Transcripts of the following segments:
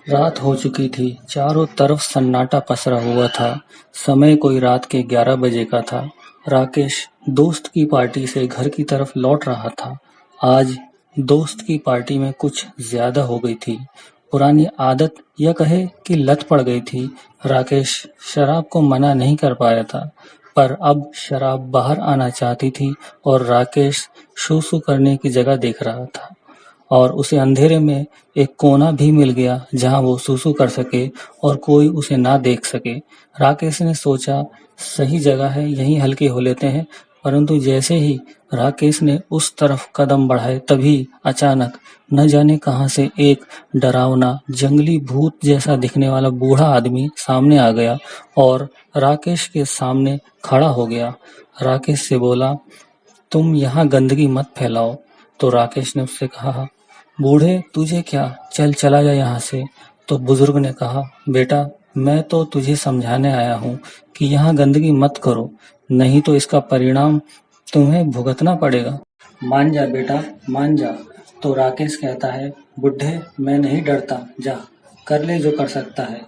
रात हो चुकी थी। चारों तरफ सन्नाटा पसरा हुआ था। समय कोई रात के 11 बजे का था। राकेश दोस्त की पार्टी से घर की तरफ लौट रहा था। आज दोस्त की पार्टी में कुछ ज्यादा हो गई थी। पुरानी आदत या कहे कि लत पड़ गई थी। राकेश शराब को मना नहीं कर पाया था, पर अब शराब बाहर आना चाहती थी और राकेश सूसू करने की जगह देख रहा था। और उसे अंधेरे में एक कोना भी मिल गया जहां वो सूसू कर सके और कोई उसे ना देख सके। राकेश ने सोचा, सही जगह है, यहीं हल्के हो लेते हैं। परंतु जैसे ही राकेश ने उस तरफ कदम बढ़ाए तभी अचानक न जाने कहां से एक डरावना जंगली भूत जैसा दिखने वाला बूढ़ा आदमी सामने आ गया और राकेश के सामने खड़ा हो गया। राकेश से बोला, तुम यहाँ गंदगी मत फैलाओ। तो राकेश ने उससे कहा, बूढ़े तुझे क्या, चल चला जा यहाँ से। तो बुजुर्ग ने कहा, बेटा मैं तो तुझे समझाने आया हूँ कि यहाँ गंदगी मत करो, नहीं तो इसका परिणाम तुम्हें भुगतना पड़ेगा। मान जा बेटा, मान जा। तो राकेश कहता है, बुढ़े मैं नहीं डरता, जा कर ले जो कर सकता है।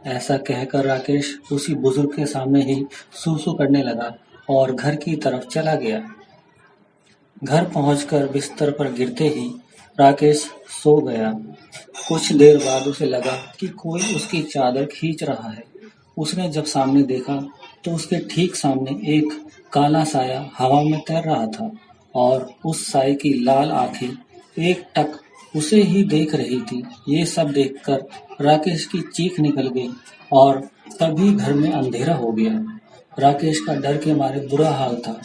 ऐसा कहकर राकेश उसी बुजुर्ग के सामने ही सूसू करने लगा और घर की तरफ चला गया। घर पहुंचकर बिस्तर पर गिरते ही राकेश सो गया। कुछ देर बाद उसे लगा कि कोई उसकी चादर खींच रहा है। उसने जब सामने देखा तो उसके ठीक सामने एक काला साया हवा में तैर रहा था और उस साए की लाल आंखें एक टक उसे ही देख रही थी। ये सब देखकर राकेश की चीख निकल गई और तभी घर में अंधेरा हो गया। राकेश का डर के मारे बुरा हाल था।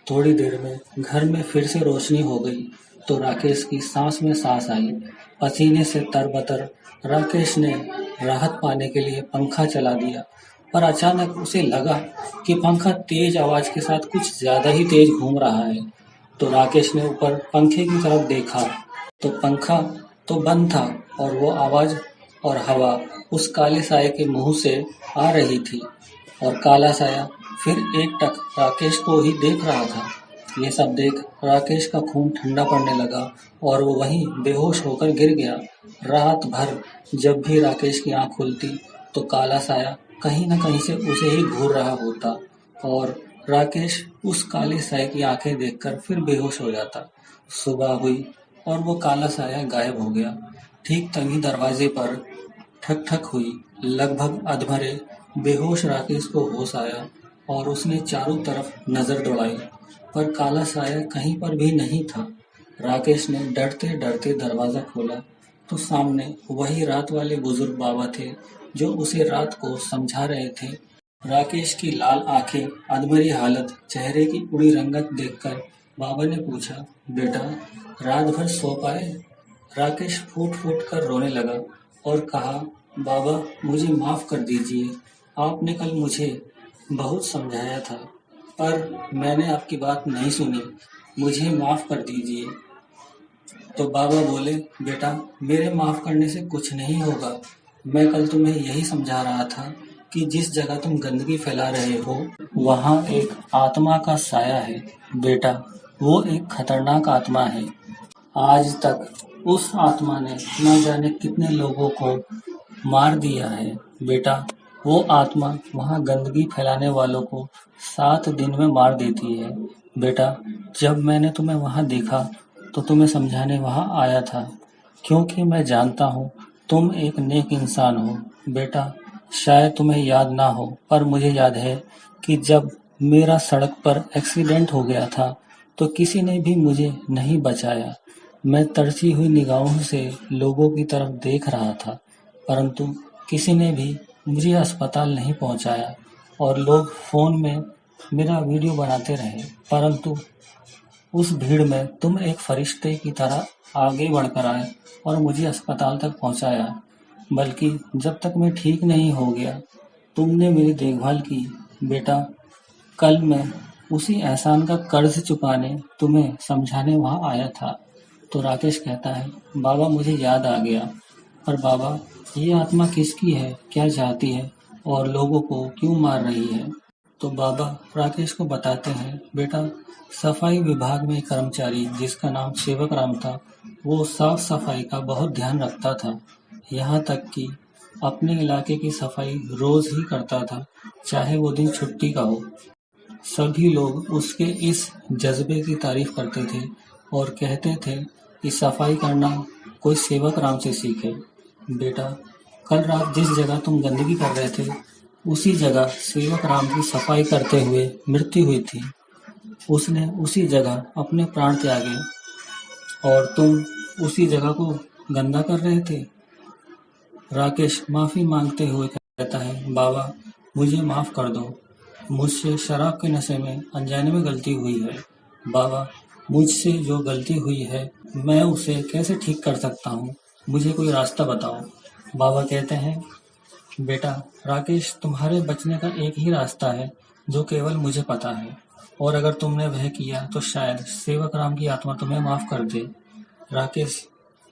थोड़ी देर में घर में फिर से रोशनी हो गई तो राकेश की सांस में सांस आई। पसीने से तरबतर राकेश ने राहत पाने के लिए पंखा चला दिया, पर अचानक उसे लगा कि पंखा तेज आवाज के साथ कुछ ज्यादा ही तेज घूम रहा है। तो राकेश ने ऊपर पंखे की तरफ देखा तो पंखा तो बंद था और वो आवाज और हवा उस काले साए के मुंह से आ रही थी और काला साया फिर एकटक राकेश को ही देख रहा था। ये सब देख राकेश का खून ठंडा पड़ने लगा और वो वहीं बेहोश होकर गिर गया। रात भर जब भी राकेश की आंख खुलती तो काला साया कहीं न कहीं से उसे ही घूर रहा होता और राकेश उस काले साए की आंखें देखकर फिर बेहोश हो जाता। सुबह हुई और वो काला साया गायब हो गया। ठीक तभी दरवाजे पर ठक ठक हुई। लगभग अधमरे बेहोश राकेश को होश आया और उसने चारों तरफ नजर दौड़ाई, पर काला साया कहीं पर भी नहीं था। राकेश ने डरते डरते दरवाजा खोला तो सामने वही रात वाले बुजुर्ग बाबा थे जो उसे रात को समझा रहे थे। राकेश की लाल आंखें, अधमरी हालत, चेहरे की उड़ी रंगत देखकर बाबा ने पूछा, बेटा रात भर सो पाए? राकेश फूट फूट कर रोने लगा और कहा, बाबा मुझे माफ कर दीजिए, आपने कल मुझे बहुत समझाया था पर मैंने आपकी बात नहीं सुनी, मुझे माफ कर दीजिए। तो बाबा बोले, बेटा मेरे माफ करने से कुछ नहीं होगा। मैं कल तुम्हें यही समझा रहा था कि जिस जगह तुम गंदगी फैला रहे हो वहाँ एक आत्मा का साया है। बेटा वो एक खतरनाक आत्मा है। आज तक उस आत्मा ने न जाने कितने लोगों को मार दिया है। बेटा वो आत्मा वहाँ गंदगी फैलाने वालों को 7 दिन में मार देती है। बेटा जब मैंने तुम्हें वहाँ देखा तो तुम्हें समझाने वहाँ आया था, क्योंकि मैं जानता हूँ तुम एक नेक इंसान हो। बेटा शायद तुम्हें याद ना हो पर मुझे याद है कि जब मेरा सड़क पर एक्सीडेंट हो गया था तो किसी ने भी मुझे नहीं बचाया। मैं तरसी हुई निगाहों से लोगों की तरफ देख रहा था, परंतु किसी ने भी मुझे अस्पताल नहीं पहुंचाया और लोग फ़ोन में मेरा वीडियो बनाते रहे, परंतु उस भीड़ में तुम एक फरिश्ते की तरह आगे बढ़कर आए और मुझे अस्पताल तक पहुंचाया। बल्कि जब तक मैं ठीक नहीं हो गया तुमने मेरी देखभाल की। बेटा कल मैं उसी एहसान का कर्ज चुकाने तुम्हें समझाने वहाँ आया था। तो राकेश कहता है, बाबा मुझे याद आ गया, पर बाबा ये आत्मा किसकी है, क्या चाहती है और लोगों को क्यों मार रही है? तो बाबा राकेश को बताते हैं, बेटा सफाई विभाग में एक कर्मचारी जिसका नाम सेवक राम था, वो साफ सफाई का बहुत ध्यान रखता था। यहाँ तक कि अपने इलाके की सफाई रोज ही करता था, चाहे वो दिन छुट्टी का हो। सभी लोग उसके इस जज्बे की तारीफ करते थे और कहते थे कि सफाई करना कोई सेवक राम से सीखे। बेटा, कल रात जिस जगह तुम गंदगी कर रहे थे, उसी जगह सेवक राम की सफाई करते हुए मृत्यु हुई थी। उसने उसी जगह अपने प्राण त्यागे और तुम उसी जगह को गंदा कर रहे थे। राकेश माफी मांगते हुए कहता है, बाबा मुझे माफ कर दो। मुझसे शराब के नशे में अनजाने में गलती हुई है। बाबा, मुझसे जो गलती हुई है मैं उसे कैसे ठीक कर सकता हूँ? मुझे कोई रास्ता बताओ। बाबा कहते हैं, बेटा राकेश, तुम्हारे बचने का एक ही रास्ता है जो केवल मुझे पता है, और अगर तुमने वह किया तो शायद सेवक राम की आत्मा तुम्हें माफ कर दे। राकेश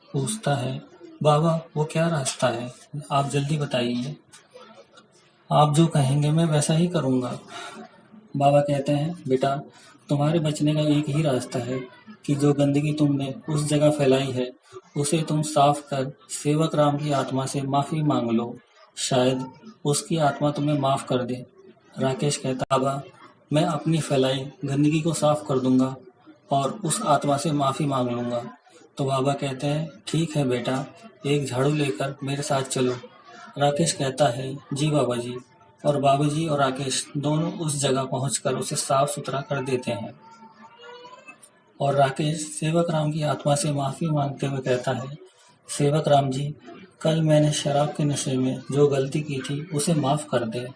पूछता है, बाबा वो क्या रास्ता है? आप जल्दी बताइए। आप जो कहेंगे मैं वैसा ही करूँगा। बाबा कहते हैं, बेटा तुम्हारे बचने का एक ही रास्ता है कि जो गंदगी तुमने उस जगह फैलाई है उसे तुम साफ कर सेवक राम की आत्मा से माफी मांग लो, शायद उसकी आत्मा तुम्हें माफ कर दे। राकेश कहता, बाबा मैं अपनी फैलाई गंदगी को साफ कर दूंगा और उस आत्मा से माफी मांग लूंगा। तो बाबा कहते हैं, ठीक है बेटा, एक झाड़ू लेकर मेरे साथ चलो। राकेश कहता है, जी बाबा जी। और बाबूजी और राकेश दोनों उस जगह पहुंचकर उसे साफ सुथरा कर देते हैं। और राकेश सेवक राम की आत्मा से माफी मांगते हुए कहता है, सेवक राम जी, कल मैंने शराब के नशे में जो गलती की थी उसे माफ कर दे।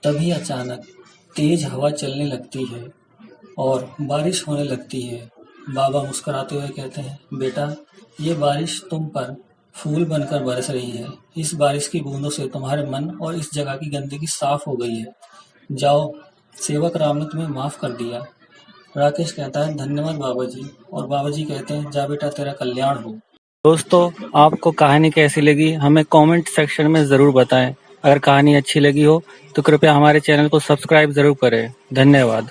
तभी अचानक तेज हवा चलने लगती है और बारिश होने लगती है। बाबा मुस्कुराते हुए कहते हैं, बेटा ये बारिश तुम पर फूल बनकर बरस रही है। इस बारिश की बूंदों से तुम्हारे मन और इस जगह की गंदगी साफ हो गई है। जाओ, सेवक राम ने तुम्हें माफ कर दिया। राकेश कहता है, धन्यवाद बाबाजी। और बाबाजी कहते हैं, जा बेटा, तेरा कल्याण हो। दोस्तों, आपको कहानी कैसी लगी हमें कमेंट सेक्शन में ज़रूर बताएं। अगर कहानी अच्छी लगी हो तो कृपया हमारे चैनल को सब्सक्राइब ज़रूर करें। धन्यवाद।